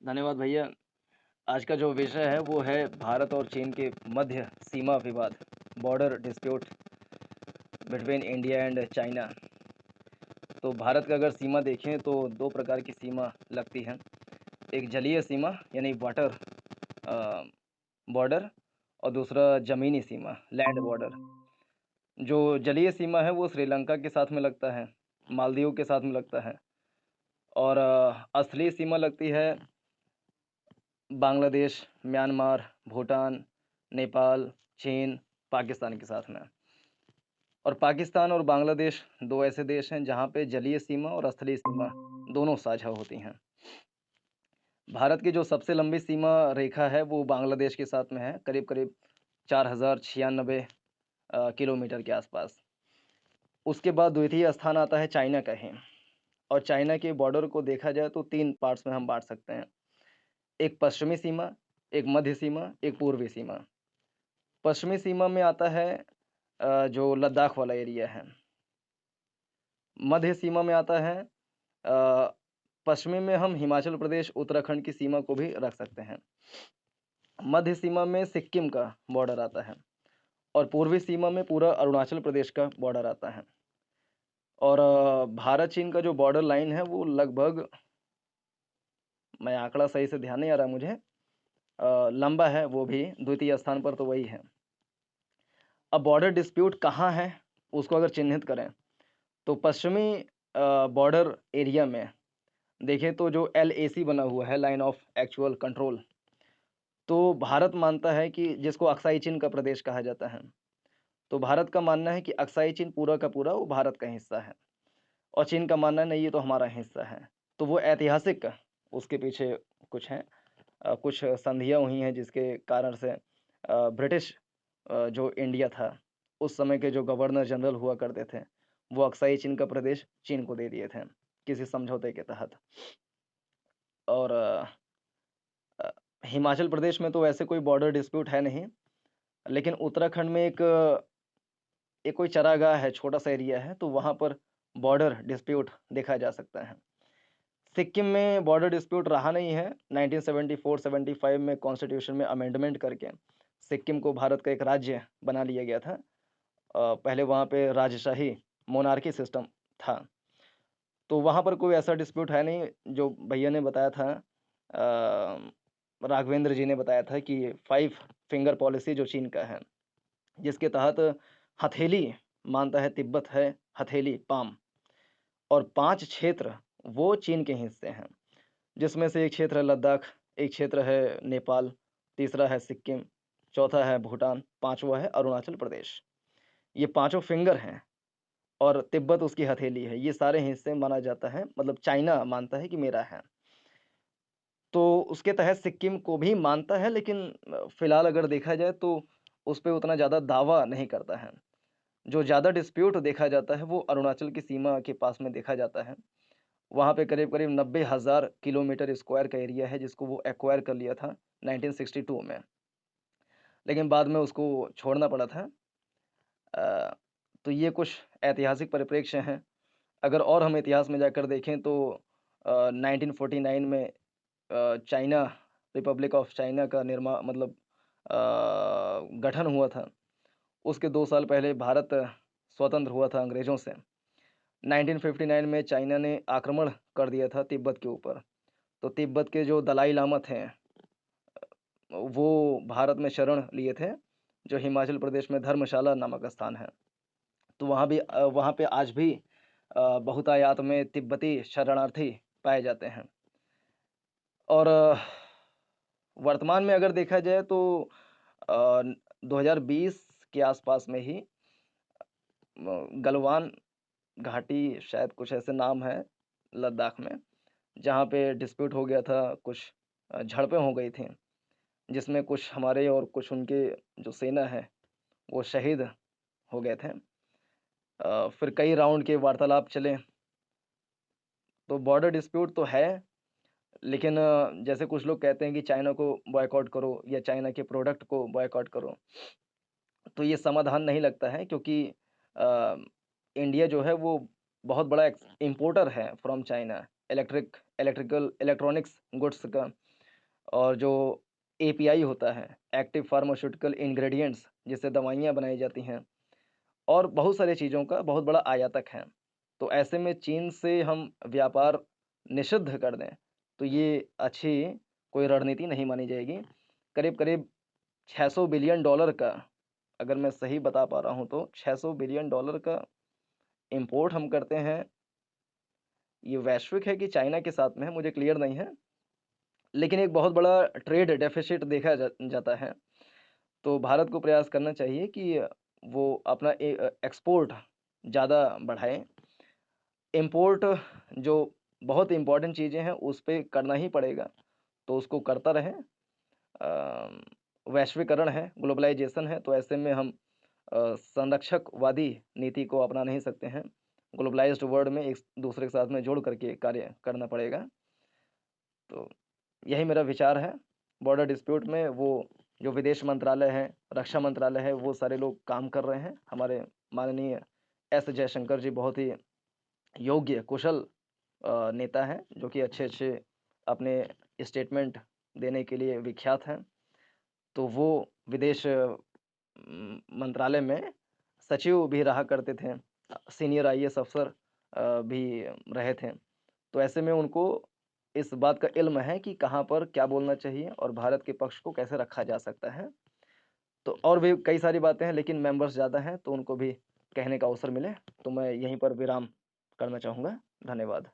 धन्यवाद भैया। आज का जो विषय है वो है भारत और चीन के मध्य सीमा विवाद, border dispute between India and China. तो भारत का अगर सीमा देखें तो दो प्रकार की सीमा लगती हैं। एक जलीय सीमा यानी वाटर बॉर्डर और दूसरा ज़मीनी सीमा लैंड बॉर्डर। जो जलीय सीमा है वो श्रीलंका के साथ में लगता है, मालदीव के साथ में लगता है और असली सीमा लगती है बांग्लादेश, म्यांमार, भूटान, नेपाल, चीन, पाकिस्तान के साथ में। और पाकिस्तान और बांग्लादेश दो ऐसे देश हैं जहाँ पे जलीय सीमा और स्थलीय सीमा दोनों साझा होती हैं। भारत की जो सबसे लंबी सीमा रेखा है वो बांग्लादेश के साथ में है, करीब करीब 4096 किलोमीटर के आसपास। उसके बाद द्वितीय स्थान आता है चाइना का ही। और चाइना के बॉर्डर को देखा जाए तो 3 पार्ट्स में हम बाँट सकते हैं। एक पश्चिमी सीमा, एक मध्य सीमा, एक पूर्वी सीमा। पश्चिमी सीमा में आता है जो लद्दाख वाला एरिया है। मध्य सीमा में आता है पश्चिमी में हम हिमाचल प्रदेश, उत्तराखंड की सीमा को भी रख सकते हैं। मध्य सीमा में सिक्किम का बॉर्डर आता है और पूर्वी सीमा में पूरा अरुणाचल प्रदेश का बॉर्डर आता है। और भारत चीन का जो बॉर्डर लाइन है वो लगभग, मैं आंकड़ा सही से ध्यान नहीं आ रहा मुझे, लंबा है वो भी, द्वितीय स्थान पर तो वही है। अब बॉर्डर डिस्प्यूट कहाँ है उसको अगर चिन्हित करें तो पश्चिमी बॉर्डर एरिया में देखें तो जो LAC बना हुआ है, लाइन ऑफ एक्चुअल कंट्रोल, तो भारत मानता है कि जिसको अक्साई चीन का प्रदेश कहा जाता है, तो भारत का मानना है कि अक्साई चीन पूरा का पूरा वो भारत का हिस्सा है और चीन का मानना है नहीं, ये तो हमारा हिस्सा है। तो वो ऐतिहासिक उसके पीछे कुछ है, कुछ संधियाँ हुई हैं जिसके कारण से ब्रिटिश जो इंडिया था उस समय के जो गवर्नर जनरल हुआ करते थे वो अक्साई चीन का प्रदेश चीन को दे दिए थे किसी समझौते के तहत। और हिमाचल प्रदेश में तो वैसे कोई बॉर्डर डिस्प्यूट है नहीं, लेकिन उत्तराखंड में एक कोई चरागाह है, छोटा सा एरिया है, तो वहाँ पर बॉर्डर डिस्प्यूट देखा जा सकता है। सिक्किम में बॉर्डर डिस्प्यूट रहा नहीं है। 1974-75 में कॉन्स्टिट्यूशन में अमेंडमेंट करके सिक्किम को भारत का एक राज्य बना लिया गया था। पहले वहाँ पे राजशाही मोनार्की सिस्टम था, तो वहाँ पर कोई ऐसा डिस्प्यूट है नहीं। जो भैया ने बताया था, राघवेंद्र जी ने बताया था कि 5 फिंगर पॉलिसी जो चीन का है, जिसके तहत हथेली मानता है तिब्बत है, हथेली पाम, और 5 क्षेत्र वो चीन के हिस्से हैं, जिसमें से एक क्षेत्र है लद्दाख, एक क्षेत्र है नेपाल, तीसरा है सिक्किम, चौथा है भूटान, पांचवा है अरुणाचल प्रदेश। ये पांचों फिंगर हैं और तिब्बत उसकी हथेली है। ये सारे हिस्से माना जाता है, मतलब चाइना मानता है कि मेरा है। तो उसके तहत सिक्किम को भी मानता है, लेकिन फिलहाल अगर देखा जाए तो उस पे उतना ज़्यादा दावा नहीं करता है। जो ज़्यादा डिस्प्यूट देखा जाता है वो अरुणाचल की सीमा के पास में देखा जाता है। वहाँ पे करीब-करीब 90,000 किलोमीटर स्क्वायर का एरिया है जिसको वो एक्वायर कर लिया था 1962 में। लेकिन बाद में उसको छोड़ना पड़ा था। अ, तो ये कुछ ऐतिहासिक परिप्रेक्ष्य हैं। अगर और हम इतिहास में जाकर देखें तो 1949 में चाइना, रिपब्लिक ऑफ चाइना का गठन हुआ था। उसके 2 साल पहले भारत स्वतंत्र हुआ था अंग्रेज़ों से। 1959 में चाइना ने आक्रमण कर दिया था तिब्बत के ऊपर। तो तिब्बत के जो दलाई लामा थे, वो भारत में शरण लिए थे, जो हिमाचल प्रदेश में धर्मशाला नामक स्थान है। तो वहाँ पे आज भी बहुतायत में तिब्बती शरणार्थी पाए जाते हैं। और वर्तमान में अगर देखा जाए तो 2020 के आसपास में ही गलवान घाटी, शायद कुछ ऐसे नाम है लद्दाख में, जहाँ पे डिस्प्यूट हो गया था, कुछ झड़पें हो गई थी, जिसमें कुछ हमारे और कुछ उनके जो सेना है वो शहीद हो गए थे। फिर कई राउंड के वार्तालाप चले। तो बॉर्डर डिस्प्यूट तो है, लेकिन जैसे कुछ लोग कहते हैं कि चाइना को बॉयकॉट करो या चाइना के प्रोडक्ट को बॉयकॉट करो, तो ये समाधान नहीं लगता है, क्योंकि अ, इंडिया जो है वो बहुत बड़ा इंपोर्टर है from China, electrical electronics goods का। और जो एपीआई होता है, एक्टिव फार्मास्यूटिकल इंग्रेडिएंट्स, जिससे दवाइयाँ बनाई जाती हैं और बहुत सारी चीज़ों का बहुत बड़ा आयातक है। तो ऐसे में चीन से हम व्यापार निषिद्ध कर दें, तो ये अच्छी कोई रणनीति नहीं मानी जाएगी। करीब-करीब $600 बिलियन का, अगर मैं सही बता पा रहा हूँ तो $600 बिलियन का इम्पोर्ट हम करते हैं। ये वैश्विक है कि चाइना के साथ में है, मुझे क्लियर नहीं है। लेकिन एक बहुत बड़ा ट्रेड डेफ़िसिट देखा जाता है। तो भारत को प्रयास करना चाहिए कि वो अपना एक्सपोर्ट ज़्यादा बढ़ाएँ। इम्पोर्ट जो बहुत इम्पोर्टेंट चीज़ें हैं, उस पे करना ही पड़ेगा, तो उसको करता रहें। वैश्वीकरण है, ग्लोबलाइज़ेशन है, तो ऐसे में हम संरक्षकवादी नीति को अपना नहीं सकते हैं। ग्लोबलाइज़्ड वर्ल्ड में एक दूसरे के साथ में जोड़ करके कार्य करना पड़ेगा। तो यही मेरा विचार है। बॉर्डर डिस्प्यूट में वो जो विदेश मंत्रालय है, रक्षा मंत्रालय है, वो सारे लोग काम कर रहे हैं। हमारे माननीय एस जयशंकर जी बहुत ही योग्य, कुशल नेता हैं, जो कि अच्छे-अच्छे अपने स्टेटमेंट देने के लिए विख्यात हैं। तो वो विदेश मंत्रालय में सचिव भी रहा करते थे। सीनियर आईएएस अफ़सर भी रहे थे। तो ऐसे में उनको इस बात का इल्म है कि कहाँ पर क्या बोलना चाहिए और भारत के पक्ष को कैसे रखा जा सकता है। तो और भी कई सारी बातें हैं, लेकिन मेंबर्स ज़्यादा हैं, तो उनको भी कहने का अवसर मिले, तो मैं यहीं पर विराम करना चाहूँगा। धन्यवाद।